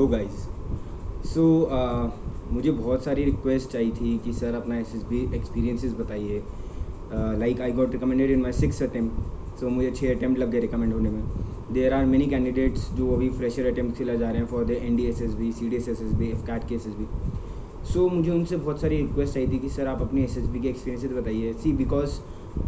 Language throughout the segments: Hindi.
गाइस सो मुझे बहुत सारी रिक्वेस्ट आई थी कि सर अपना एसएसबी एक्सपीरियंसेस बताइए. Like I got recommended in my 6th attempt. So मुझे 6 अटैम्प्ट लग गए रिकमेंड होने में. देयर आर मेनी कैंडिडेट्स जो अभी फ्रेशर अटैम्प्ट खेला जा रहे हैं for the ND-SSB, CD-SSB, FCAT के SSB. सो मुझे उनसे बहुत सारी रिक्वेस्ट आई थी कि सर आप अपनी SSB के एक्सपीरियंसेस बताइए. See because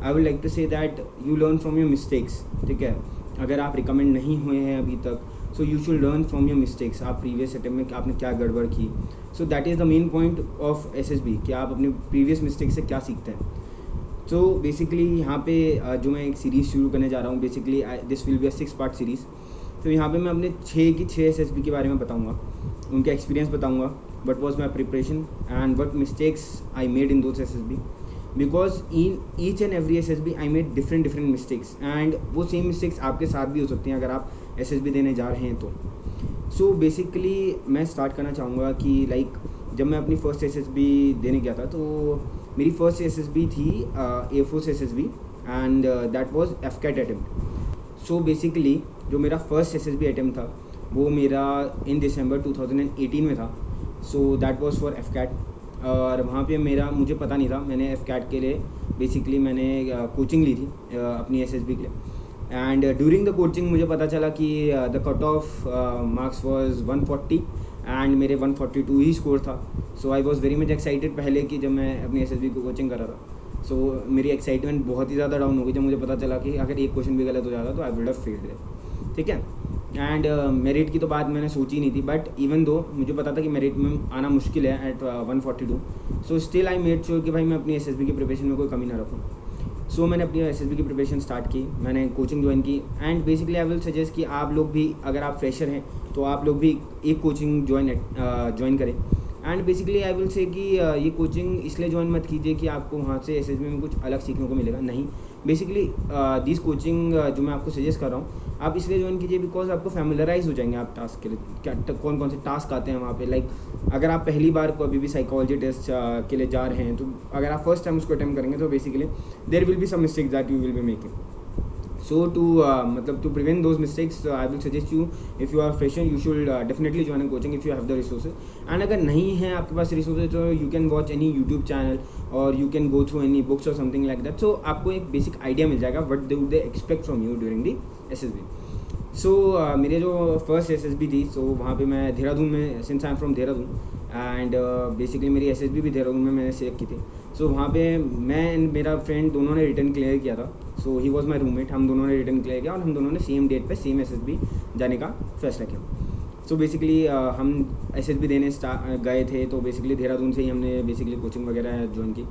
I would like to say that you learn from your mistakes. ठीक है, अगर आप रिकमेंड नहीं हुए हैं अभी तक, सो you should learn from your mistakes. आप प्रीवियस अटेम्प्ट में आपने क्या गड़बड़ की. So that is the main point of SSB कि आप अपनी प्रीवियस मिस्टेक से क्या सीखते हैं. सो बेसिकली यहाँ पे जो मैं एक सीरीज़ शुरू करने जा रहा हूँ, basically this will be a 6-part series. तो यहाँ पे मैं अपने 6 SSB के बारे में बताऊँगा, उनका एक्सपीरियंस बताऊँगा, what was my preparation and what mistakes I made in those SSB. Because in each and every SSB I made different mistakes and वो सेम मिस्टेक्स आपके साथ भी हो सकती हैं अगर आप SSB देने जा रहे हैं तो. सो बेसिकली मैं स्टार्ट करना चाहूँगा कि लाइक जब मैं अपनी फर्स्ट SSB देने गया था तो मेरी फर्स्ट SSB थी Air Force SSB and that was FCAT attempt. So basically जो मेरा फर्स्ट SSB अटैम्प्ट था वो मेरा इन दिसंबर 2018 में था. So that was for FCAT. और वहाँ पे मुझे पता नहीं था. मैंने FCAT के लिए बेसिकली मैंने कोचिंग ली थी अपनी SSB के लिए. एंड ड्यूरिंग द कोचिंग मुझे पता चला कि the cut off marks was 140 and मेरे 142 ही स्कोर था. So I was very much excited पहले कि जब मैं अपनी SSB को कोचिंग कर रहा था. सो मेरी एक्साइटमेंट बहुत ही ज़्यादा डाउन हो गई जब मुझे पता चला कि अगर एक क्वेश्चन भी गलत हो जाता तो आई वुड हैव फेल्ड इट. ठीक है, एंड मेरिट की तो बात मैंने सोची नहीं थी. बट इवन दो मुझे पता था कि मेरिट में आना मुश्किल है at 142. So still I made sure कि भाई मैं अपनी SSB की प्रिपरेशन में कोई कमी ना रखूँ. सो मैंने अपनी SSB की प्रिपरेशन स्टार्ट की, मैंने कोचिंग ज्वाइन की. And basically I will suggest कि आप लोग भी अगर आप फ्रेशर हैं तो आप लोग भी एक कोचिंग ज्वाइन करें. एंड बेसिकली आई विल से कि ये कोचिंग इसलिए ज्वाइन मत कीजिए कि आपको वहाँ से SSB में कुछ अलग सीखने को मिलेगा. नहीं, बेसिकली दिस कोचिंग जो मैं आपको सजेस्ट कर रहा हूँ आप इसलिए ज्वाइन कीजिए बिकॉज आपको फैमिलराइज हो जाएंगे आप टास्क के लिए. क्या कौन कौन से टास्क आते हैं वहाँ पे. लाइक अगर आप पहली बार कोई भी साइकोलॉजी टेस्ट के लिए जा रहे हैं तो अगर आप फर्स्ट टाइम उसको अटेम्प्ट करेंगे तो basically there will be some mistakes that you will be making. So to prevent those mistakes, I will suggest you, if you are fresher, you should definitely join a coaching if you have the resources. And अगर नहीं है आपके पास resources तो you can watch any YouTube channel or you can go through any books or something like that. So आपको एक basic idea मिल जाएगा what they expect from you during the SSB. So मेरे जो फर्स्ट SSB थी so वहाँ पे मैं देहरादून में, since I am from Dehradun and basically मेरी SSB भी देहरादून में मैंने सेव की थी. सो वहाँ पे मैं एंड मेरा फ्रेंड दोनों ने रिटर्न क्लियर किया था. सो ही वॉज माई रूममेट. हम दोनों ने रिटर्न क्लियर किया और हम दोनों ने सेम डेट पे सेम SSB जाने का फैसला किया. सो बेसिकली हम SSB देने गए थे तो बेसिकली देहरादून से ही हमने बेसिकली कोचिंग वगैरह ज्वाइन की.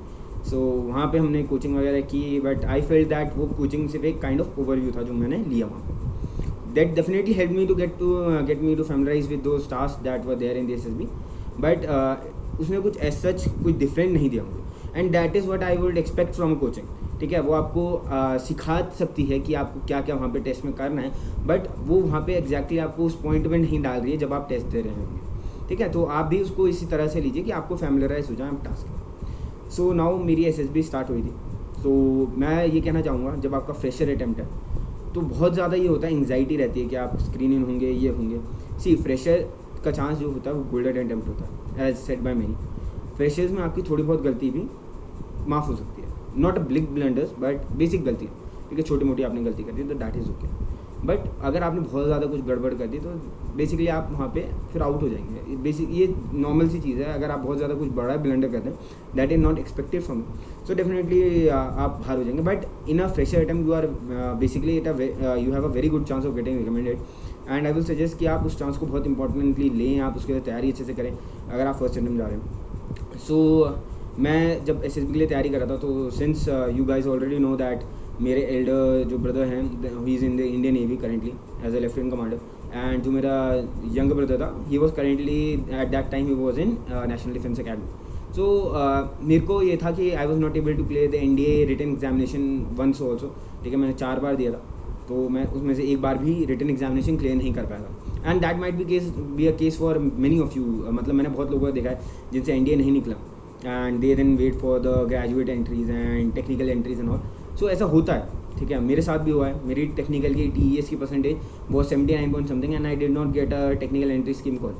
सो वहाँ पे हमने कोचिंग वगैरह की. बट आई फेल्ट दैट वो कोचिंग सिर्फ एक काइंड ऑफ ओवरव्यू था जो मैंने लिया वहाँ पे. That definitely help me to familiarise with those task that were there in the SSB. But उसने कुछ एज सच कुछ डिफरेंट नहीं दिया मुझे. And that is what I would expect from coaching. ठीक है, वो आपको सिखा सकती है कि आपको क्या क्या वहाँ पे टेस्ट में करना है. बट वो वहाँ पे एग्जैक्टली आपको उस पॉइंट में नहीं डाल रही है जब आप टेस्ट दे रहे होंगे. ठीक है, तो आप भी उसको इसी तरह से लीजिए कि आपको फैमिलराइज हो जाए टास्क. सो नाउ मेरी SSB स्टार्ट हुई थी. सो मैं ये कहना चाहूँगा जब आपका फ्रेशर अटैम्प्ट है तो बहुत ज़्यादा ये होता है, एंग्जाइटी रहती है कि आप स्क्रीन इन होंगे, ये होंगे. सी फ्रेशर का चांस जो होता है वो गोल्डन अटैम्प्ट होता है as set by many. Freshers में आपकी थोड़ी बहुत गलती भी माफ़ हो सकती है. Not a big blunders but basic गलती. ठीक है, छोटी मोटी आपने गलती कर दी तो दैट इज़ ओके. बट अगर आपने बहुत ज़्यादा कुछ गड़बड़ कर दी तो बेसिकली आप वहाँ पे फिर आउट हो जाएंगे. बेसिक ये नॉर्मल सी चीज़ है. अगर आप बहुत ज़्यादा कुछ बड़ा ब्लंडर करते हैं that is not expected from you. So definitely आप बाहर हो जाएंगे. But in a fresher attempt you are basically you have a very good chance of getting recommended. And I will suggest कि आप उस चांस को बहुत इंपॉर्टेंटली लें, आप उसके लिए तैयारी अच्छे से करें अगर आप फर्स्ट अटैम्प्ट जा रहे हैं. सो मैं जब SSB के लिए तैयारी कर रहा था तो since you guys already know that मेरे एल्डर जो ब्रदर हैं he is in the Indian navy currently as a lieutenant commander. And जो मेरा यंग ब्रदर था he was currently at that time he was in national defence academy. So मेरे को ये था कि I was not able to clear the NDA written examination once also. ठीक है, मैंने 4 बार दिया था तो मैं उसमें से एक बार भी रिटन एग्जामिनेशन क्लियर नहीं कर पाया था. And that might be a case for many of you. मतलब मैंने बहुत लोगों को देखा है जिनसे NDA नहीं निकला and they then wait for the graduate entries and technical entries and all. So ऐसा होता है. ठीक है, मेरे साथ भी हुआ है. मेरी टेक्निकल की TES की परसेंटेज वो 79 point something and I did not get a technical entry scheme call.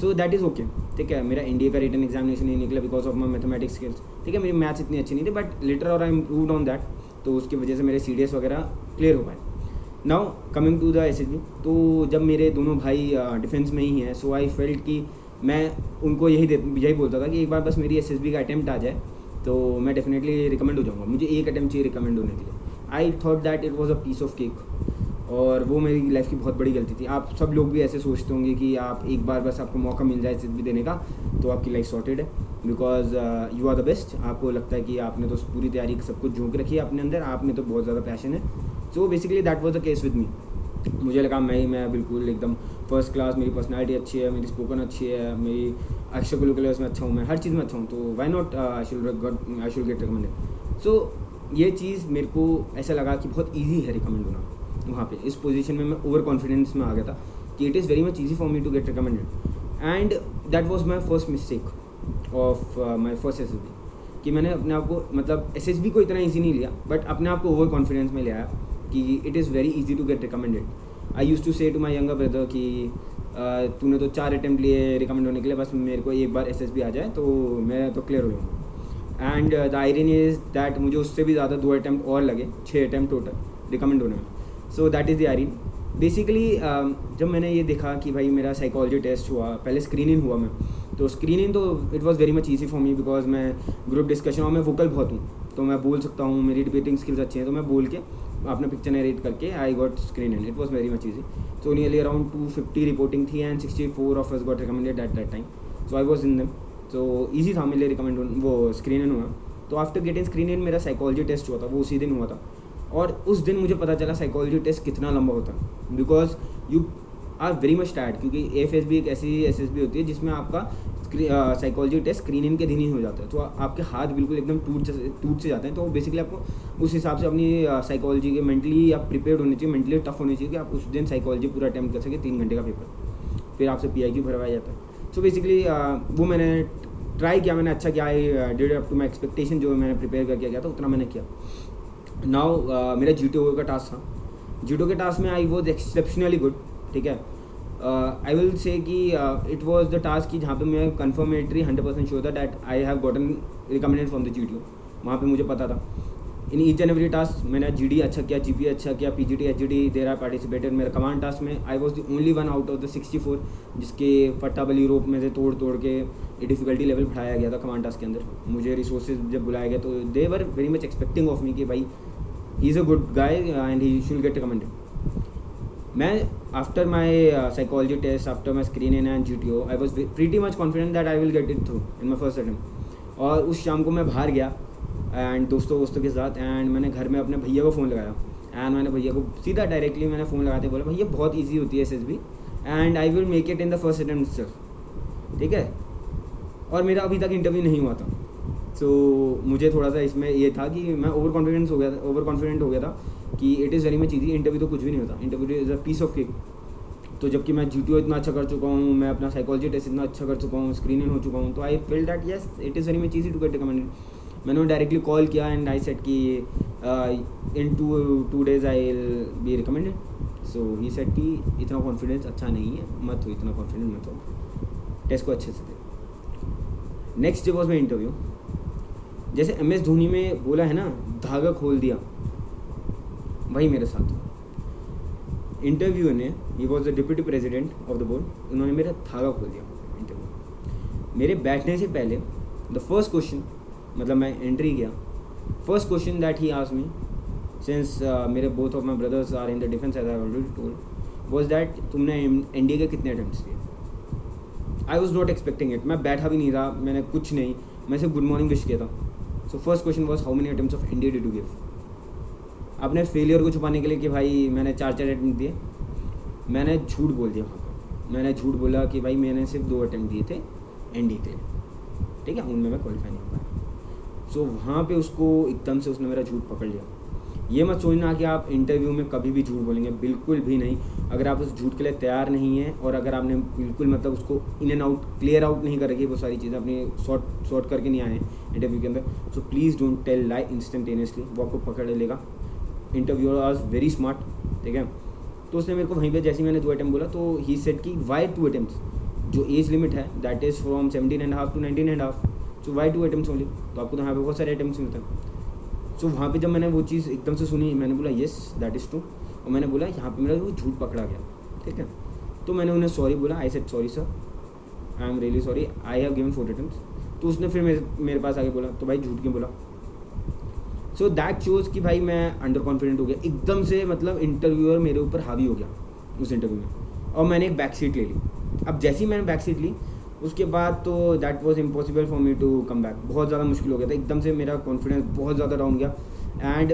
So that is okay, ठीक है। मेरा इंडिया का रिटन एग्जामिनेशन नहीं निकला because of my mathematics skills, ठीक है। मेरी मैथ्स इतनी अच्छी नहीं थी, बट लेटर और आई इम्प्रूव्ड ऑन दैट, तो उसकी वजह से मेरे CDS वगैरह क्लियर हो पाए। Now coming to the SSB, तो जब मेरे दोनों भाई डिफेंस में ही हैं, सो आई फेल्ट कि मैं उनको यही बोलता था कि एक बार बस मेरी SSB का अटैम्प्ट आ जाए तो मैं डेफिनेटली रिकमेंड हो जाऊँगा। मुझे एक अटैम्प्ट चाहिए रिकमेंड होने के लिए। I thought that it was a piece of cake, और वो मेरी लाइफ की बहुत बड़ी गलती थी। आप सब लोग भी ऐसे सोचते होंगे कि आप एक बार बस आपको मौका मिल जाए SSB देने का तो आपकी लाइफ सॉर्टेड है, because you are the best. आपको लगता है कि आपने तो पूरी तैयारी सब कुछ झोंक रखी है अपने अंदर, आप में तो बहुत ज़्यादा पैशन है। So basically that was the case with me. मुझे लगा मैं बिल्कुल एकदम फर्स्ट क्लास, मेरी पर्सनालिटी अच्छी है, मेरी स्पोकन अच्छी है, मेरी एक्स्ट्रा करिकुलर्स में अच्छा हूँ, मैं हर चीज़ में अच्छा हूँ, तो why not I should get recommended. So ये चीज़ मेरे को ऐसा लगा कि बहुत ईजी है रिकमेंड होना। वहाँ पे इस पोजीशन में मैं ओवर कॉन्फिडेंस में आ गया था कि it is very much easy for me to get recommended, and that was my first mistake of my first SSB, कि मैंने अपने आप को, मतलब SSB को इतना ईजी नहीं लिया, बट अपने आप को ओवर कॉन्फिडेंस में ले आया कि it is very easy to get recommended. I use to say to my younger brother कि तूने तो 4 अटैम्प्ट लिए रिकमेंड होने के लिए, बस मेरे को एक बार SSB आ जाए तो मैं तो क्लियर हो जाऊँगा। And the irony is that मुझे उससे भी ज़्यादा 2 अटैम्प्ट और लगे, 6 अटैम्प्ट टोटल रिकमेंड होने में। So that is the irony. Basically जब मैंने ये देखा कि भाई मेरा साइकोलॉजी टेस्ट हुआ, पहले स्क्रीनिंग हुआ, मैं तो स्क्रीनिंग तो it was very much easy for me because मैं ग्रुप डिस्कशन और मैं वोकल बहुत हूँ, तो मैं बोल सकता हूँ, मेरी डिबेटिंग स्किल्स अच्छी हैं, तो मैं बोल के अपना पिक्चर नरेट करके I got screen in. It was very much easy. So nearly around 250 reporting थी and 64 of us got recommended at that time, so I was in them. तो ईजी था मेरे लिए रिकमेंड वो स्क्रीन इन हुआ। तो आफ्टर गेटिंग स्क्रीन इन मेरा साइकोलॉजी टेस्ट हुआ था, वो उसी दिन हुआ था, और उस दिन मुझे पता चला साइकोलॉजी टेस्ट कितना लंबा होता है, because you are very much tired, क्योंकि AFSB एक ऐसी SSB होती है जिसमें आपका साइकोलॉजी टेस्ट स्क्रीनिंग के दिन ही हो जाता है, तो आपके हाथ बिल्कुल एकदम टूट से जाते हैं। तो बेसिकली आपको उस हिसाब से अपनी साइकोलॉजी के मेंटली आप प्रिपेयर्ड होने चाहिए, मेंटली टफ होनी चाहिए कि आप उस दिन साइकोलॉजी पूरा अटैम्प्ट कर सके, 3 घंटे का पेपर, फिर आपसे PIQ भरवाया जाता है। सो बेसिकली वो मैंने ट्राई किया, मैंने अच्छा किया, I did up to my expectation, जो मैंने प्रिपेयर करके गया था उतना मैंने किया। नाउ मेरा GTO का टास्क था। GTO के टास्क में आई वॉज एक्सेप्शनली गुड, ठीक है। आई विल से कि इट वॉज द टास्क की जहाँ पे मैं कन्फर्मेटरी 100% श्योर था that I have gotten recommended from the GTO। वहाँ पे मुझे पता था in each and every task मैंने GD अच्छा किया, GPA अच्छा किया, PGT HGD there are participated. मेरा कमांड टास्क में I was the only one out of the 64 जिसके फट्टाबली रोप में से तोड़ के डिफ़िकल्टी लेवल बढ़ाया गया था कमांड टास्क के अंदर। मुझे रिसोर्सेज जब बुलाया गया तो they were very much expecting of me कि भाई he is a good guy and he should get recommended. मैं after my psychology test, after my screen in and GTO, I was pretty much confident that I will get it through in my first attempt. और उस शाम को मैं बाहर गया एंड दोस्तों के साथ, एंड मैंने घर में अपने भैया को फ़ोन लगाया, एंड मैंने भैया को सीधा डायरेक्टली मैंने फ़ोन लगाते बोला भैया बहुत ईजी होती है SSB and I will make it in the first attempt सिर्फ, ठीक है। और मेरा अभी तक इंटरव्यू नहीं हुआ था, सो मुझे थोड़ा सा इसमें ये था कि मैं ओवर कॉन्फिडेंट हो गया था कि it is very much easy, interview तो कुछ भी नहीं होता, interview is a piece of cake. तो जबकि मैं GTO इतना अच्छा कर चुका हूँ, मैं अपना साइकोलॉजी टेस्ट इतना अच्छा कर चुका हूँ, स्क्रीन इन हो चुका हूँ, तो I feel that yes it is very much easy to get recommended. मैंने डायरेक्टली कॉल किया एंड आई सेड कि in 2 days I will be recommended. So he said कि इतना कॉन्फिडेंस अच्छा नहीं है, मत हो इतना कॉन्फिडेंट मत हो, टेस्ट को अच्छे से दे। Next day was my interview. जैसे MS धोनी में बोला है ना, धागा खोल दिया, वही मेरे साथ इंटरव्यू ने, he was the deputy president of the board, उन्होंने मेरा धागा खोल दिया इंटरव्यू। मेरे बैठने से पहले द फर्स्ट क्वेश्चन, मतलब मैं एंट्री किया, first question that he asked me, since मेरे both of my brothers are in the defence as I already told, was that तुमने NDA के कितने अटेम्प्ट्स किए। I was not expecting it, मैं बैठा भी नहीं था, मैंने कुछ नहीं, मैं सिर्फ गुड मॉर्निंग विश किया था। So first question was how many attempts of NDA did you give. अपने फेलियर को छुपाने के लिए कि भाई मैंने 4 अटेम्प्ट दिए, मैंने झूठ बोल दिया वहाँ पर। मैंने झूठ बोला कि भाई मैंने सिर्फ 2 अटेम्प्ट दिए थे NDA के लिए, ठीक है, उनमें मैं क्वालिफाई नहीं हो पाया। सो वहाँ पे उसको एकदम से उसने मेरा झूठ पकड़ लिया। ये मत सोचना कि आप इंटरव्यू में कभी भी झूठ बोलेंगे, बिल्कुल भी नहीं। अगर आप उस झूठ के लिए तैयार नहीं हैं और अगर आपने बिल्कुल मतलब उसको in and out clear out नहीं करेगी, वो सारी चीज़ें अपनी सॉर्ट करके नहीं आए इंटरव्यू के अंदर, so please don't tell lie instantaneously, वो आपको पकड़ लेगा। इंटरव्यूअर वाज वेरी स्मार्ट, ठीक है। तो उसने मेरे को वहीं पे जैसे ही मैंने 2 अटेम्प्ट बोला तो ही सेड कि वाई 2 अटेम्प्ट्स, जो एज लिमिट है that is from 17.5 to 19.5, so why 2 attempts only, तो आपको तो यहाँ पे बहुत सारे अटेम्प्ट्स मिलते हैं। सो वहाँ पे जब मैंने वो चीज़ एकदम से सुनी, मैंने बोला येस दैट इज़ ट्रू, और मैंने बोला यहाँ पे मेरा वो झूठ पकड़ा गया, ठीक है। तो मैंने उन्हें सॉरी बोला, I said sorry sir, I am really sorry, I have given 4 attempts. तो उसने फिर मेरे पास आके बोला तो भाई झूठ क्यों बोला। सो दैट शोज़ कि भाई मैं अंडर कॉन्फिडेंट हो गया एकदम से, मतलब इंटरव्यूअर मेरे ऊपर हावी हो गया उस इंटरव्यू में, और मैंने एक बैक सीट ले ली। अब जैसे ही मैंने बैक सीट ली उसके बाद तो that was impossible for me to come back, बहुत ज़्यादा मुश्किल हो गया था, एकदम से मेरा कॉन्फिडेंस बहुत ज़्यादा डाउन गया। एंड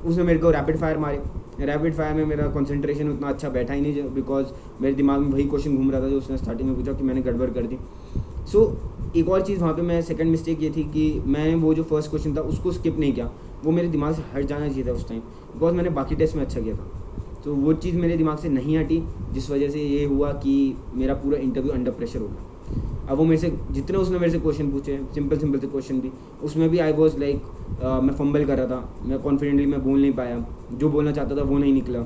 उसने मेरे को रैपिड फायर मारे, रैपिड फायर में मेरा कंसंट्रेशन उतना अच्छा बैठा ही नहीं, बिकॉज मेरे दिमाग में वही क्वेश्चन घूम रहा था जो उसने स्टार्टिंग में पूछा कि मैंने गड़बड़ कर दी। सो एक और चीज़ वहाँ पे मैं सेकंड मिस्टेक ये थी कि मैंने वो जो फर्स्ट क्वेश्चन था उसको स्किप नहीं किया, वो मेरे दिमाग से हट जाना चाहिए था उस टाइम, बिकॉज मैंने बाकी टेस्ट में अच्छा किया था। तो वो चीज़ मेरे दिमाग से नहीं हटी, जिस वजह से ये हुआ कि मेरा पूरा इंटरव्यू अंडर प्रेशर हो गया। अब वो मेरे से जितने उसने मेरे से क्वेश्चन पूछे, सिंपल से क्वेश्चन भी, उसमें भी आई वॉज लाइक मैं फंबल कर रहा था, मैं कॉन्फिडेंटली मैं बोल नहीं पाया, जो बोलना चाहता था वो नहीं निकला,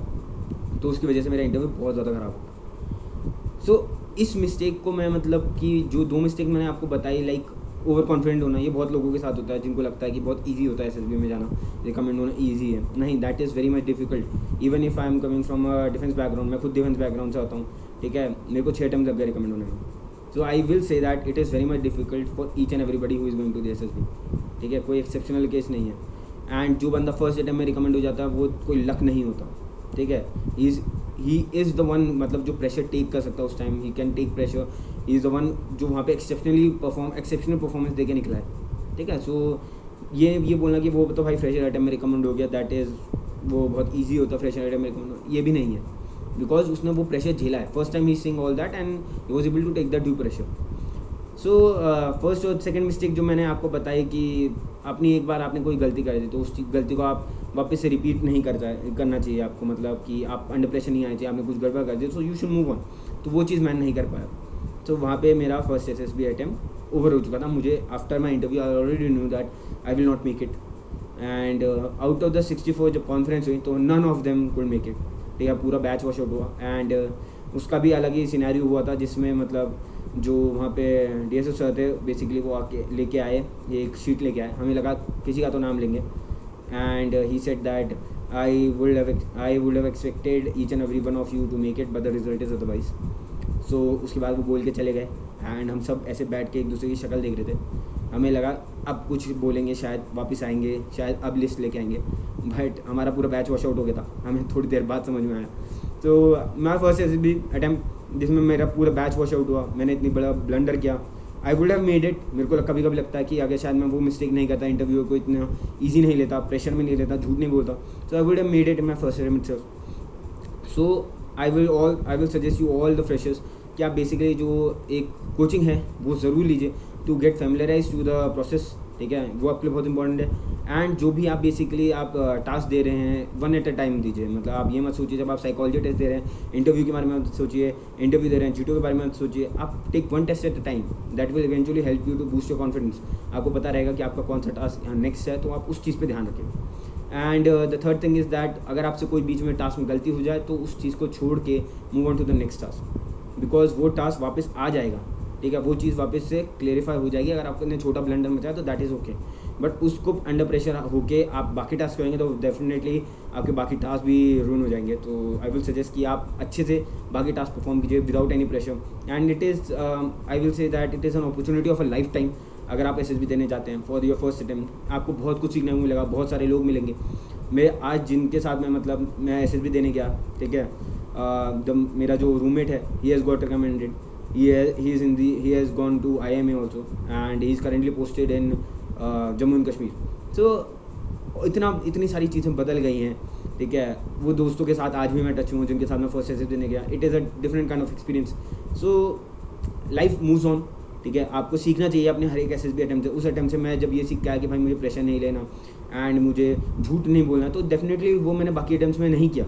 तो उसकी वजह से मेरा इंटरव्यू बहुत ज़्यादा ख़राब हो। सो इस मिस्टेक को मैं, मतलब कि जो 2 मिस्टेक मैंने आपको बताई, लाइक ओवर कॉन्फिडेंट होना, ये बहुत लोगों के साथ होता है जिनको लगता है कि बहुत इजी होता है एसएसबी में जाना, रिकमेंड होना इजी है। नहीं, that is very much difficult. Even if I am coming from a defence background, मैं खुद डिफेंस बैकग्राउंड से आता हूँ, ठीक है, मेरे को 6 अटेम्प्ट लग गए रिकमेंड होने में। So I will say that it is very much difficult for each and everybody who is going to the SSB, ठीक है, कोई एक्सेप्शनल केस नहीं है। एंड जो बंदा फर्स्ट अटेम्प्ट में रिकमेंड हो जाता है वो कोई लक नहीं होता, ठीक है, ही इज़ द वन, मतलब जो प्रेशर टेक कर सकता है उस time, he can take pressure, he is the one जो वहाँ पे एक्सेप्शनल परफॉर्मेंस दे के निकला है, ठीक है। सो ये बोलना कि वो तो भाई फ्रेशर अटेम्प्ट में रिकमेंड हो गया, दैट इज़ वो बहुत ईजी होता है फ्रेशर अटेम्प्ट में रिकमेंड, ये भी नहीं है, बिकॉज उसने वो प्रेशर झेला है first time, he seeing all that and he was able to take that due pressure. So first और सेकंड मिस्टेक जो मैंने आपको बताई कि अपनी एक बार आपने कोई गलती कर दी तो उस गलती को आप वापस से रिपीट नहीं करना चाहिए आपको, मतलब कि आप अंडर प्रेशर नहीं आना चाहिए, आपने कुछ गड़बड़ कर दी so you should move on, तो वो चीज़ मैंने नहीं कर पाया। तो वहाँ पे मेरा फर्स्ट एसएसबी अटेम्प्ट ओवर हो चुका था, मुझे after my interview I already knew that I will not make it, and out of the 64 जब कॉन्फ्रेंस हुई तो none of them could make it, ठीक है, पूरा बैच वॉश आउट हुआ। एंड उसका भी अलग ही सिनेरियो हुआ था, जिसमें मतलब जो वहाँ पे डीएसओ सर थे बेसिकली वो आके लेके आए, ये एक शीट लेके आए, हमें लगा किसी का तो नाम लेंगे, and he said that I would have expected each and every one of you to make it but the result is otherwise. So उसके बाद वो बोल के चले गए, एंड हम सब ऐसे बैठ के एक दूसरे की शक्ल देख रहे थे, हमें लगा अब कुछ बोलेंगे, शायद वापस आएंगे, शायद अब लिस्ट लेके आएंगे, बट हमारा पूरा बैच वॉश आउट हो गया था, हमें थोड़ी देर बाद समझ में आया। तो मैं फर्स्ट एसएसबी अटैम्प्ट जिसमें मेरा पूरा बैच वॉश आउट हुआ, मैंने इतनी बड़ा ब्लंडर किया, आई वुड हैव मेड इट। मेरे को कभी कभी लगता है कि अगर शायद मैं वो मिस्टेक नहीं करता, इंटरव्यू को इतना ईजी नहीं लेता, प्रेशर में नहीं लेता, झूठ नहीं बोलता, so I would have made it in my first attempt itself. So I will suggest you all the freshers कि आप बेसिकली जो एक कोचिंग है वो ज़रूर लीजिए to get familiarise to the process, ठीक है, वो आपके लिए बहुत इंपॉर्टेंट है। एंड जो भी आप बेसिकली आप टास्क दे रहे हैं 1 एट अ टाइम दीजिए, मतलब आप ये मत सोचिए जब आप साइकोलॉजी टेस्ट दे रहे हैं, इंटरव्यू के बारे में मत सोचिए, इंटरव्यू दे रहे हैं जीटो के बारे में मत सोचिए, आप take 1 test at a time, that will eventually help you to boost your confidence. आपको पता रहेगा कि आपका कौन सा टास्क यहाँ नेक्स्ट है, तो आप उस चीज़ पर ध्यान रखें। And the third thing is that अगर आपसे कोई बीच में टास्क में गलती हो जाए तो उस चीज़ को छोड़ के move on to the next task, because वो टास्क वापस आ जाएगा, ठीक है, वो चीज़ वापस से क्लेरिफाई हो जाएगी। अगर आपने छोटा ब्लंडर मचाया तो दैट इज़ ओके, बट उसको अंडर प्रेशर होके आप बाकी टास्क करेंगे तो डेफिनेटली आपके बाकी टास्क भी रूइन हो जाएंगे। तो आई विल सजेस्ट कि आप अच्छे से बाकी टास्क परफॉर्म कीजिए without any pressure, and it is I will say that it is an opportunity of a life time. अगर आप एसएसबी देने जाते हैं फॉर योर फर्स्ट अटेम्प्ट, आपको बहुत कुछ सीखने को मिलेगा, बहुत सारे लोग मिलेंगे। मैं आज जिनके साथ में मतलब मैं एसएसबी देने गया, ठीक है, मेरा जो रूममेट है he has got recommended, he has gone to IMA also and he is currently posted in Jammu and Kashmir. So इतनी सारी चीज़ें बदल गई हैं, ठीक है, वो दोस्तों के साथ आज भी मैं टच हूँ जिनके साथ मैं फर्स्ट एसएसबी देने गया। It is a different kind of experience. So life moves on, ठीक है, आपको सीखना चाहिए अपने हर एक एसएसबी अटेम्प्ट से। उस अटेम्प्ट से मैं जब ये सीख के आया कि भाई मुझे प्रेशर नहीं लेना एंड मुझे झूठ नहीं बोलना, तो डेफिनेटली वो मैंने बाकी अटेम्प्ट्स में नहीं किया।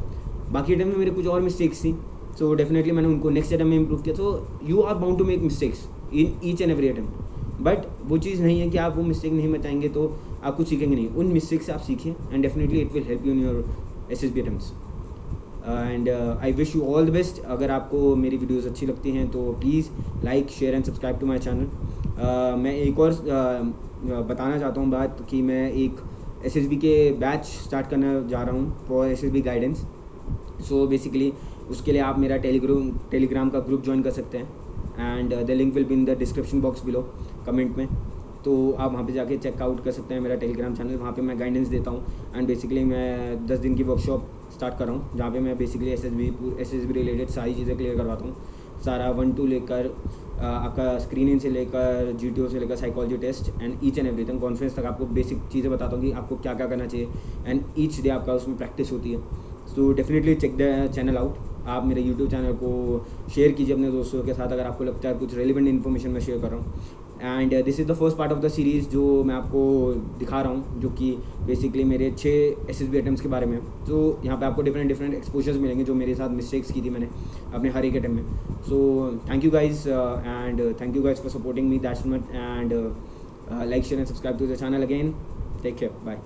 बाकी अटेम्प्ट में मेरे कुछ और मिस्टेक्स थी, सो डेफिनेटली मैंने उनको नेक्स्ट अटेम्प्ट में इम्प्रूव किया। तो you are bound to make mistakes in each and every attempt, but वो चीज़ नहीं है कि आप वो मिस्टेक नहीं मचाएंगे तो आप कुछ सीखेंगे नहीं। उन मिस्टेक से आप सीखें and definitely it will help you in your SSB attempts. And I wish you all the best. अगर आपको मेरी वीडियोस अच्छी लगती हैं तो please like share and subscribe to my channel. मैं एक और बताना चाहता हूँ बात कि मैं एक SSB के बैच स्टार्ट करने जा रहा हूँ for SSB guidance. So basically उसके लिए आप मेरा टेलीग्राम का ग्रुप ज्वाइन कर सकते हैं and the link will be in the description box below comment में। तो आप वहाँ पे जाके चेकआउट कर सकते हैं मेरा टेलीग्राम चैनल। वहाँ पे मैं गाइडेंस देता हूँ एंड बेसिकली मैं 10 दिन की वर्कशॉप स्टार्ट कर रहा हूँ जहाँ पे मैं बेसिकली SSB रिलेटेड सारी चीज़ें क्लियर करवाता हूँ। सारा 1-2 लेकर आपका स्क्रीनिंग से लेकर GTO से लेकर psychology test and each and everything conference तक आपको बेसिक चीज़ें बताता हूँ कि आपको क्या क्या करना चाहिए एंड ईच डे आपका उसमें प्रैक्टिस होती है। So definitely check the channel out. आप मेरे यूट्यूब चैनल को शेयर कीजिए अपने दोस्तों के साथ अगर आपको लगता है कुछ रेलिवेंट इन्फॉर्मेशन मैं शेयर कर रहा हूँ। And this is the first part of the series जो मैं आपको दिखा रहा हूँ, जो कि बेसिकली मेरे 6 SSB अटैम्प्ट्स के बारे में। तो यहाँ पे आपको डिफरेंट एक्सपोजर्स मिलेंगे जो मेरे साथ मिस्टेक्स की थी मैंने अपने हर एक अटैम्प्ट में। So thank you guys and thank you guys for supporting me that's much and like share and subscribe to the channel again. Take care, bye.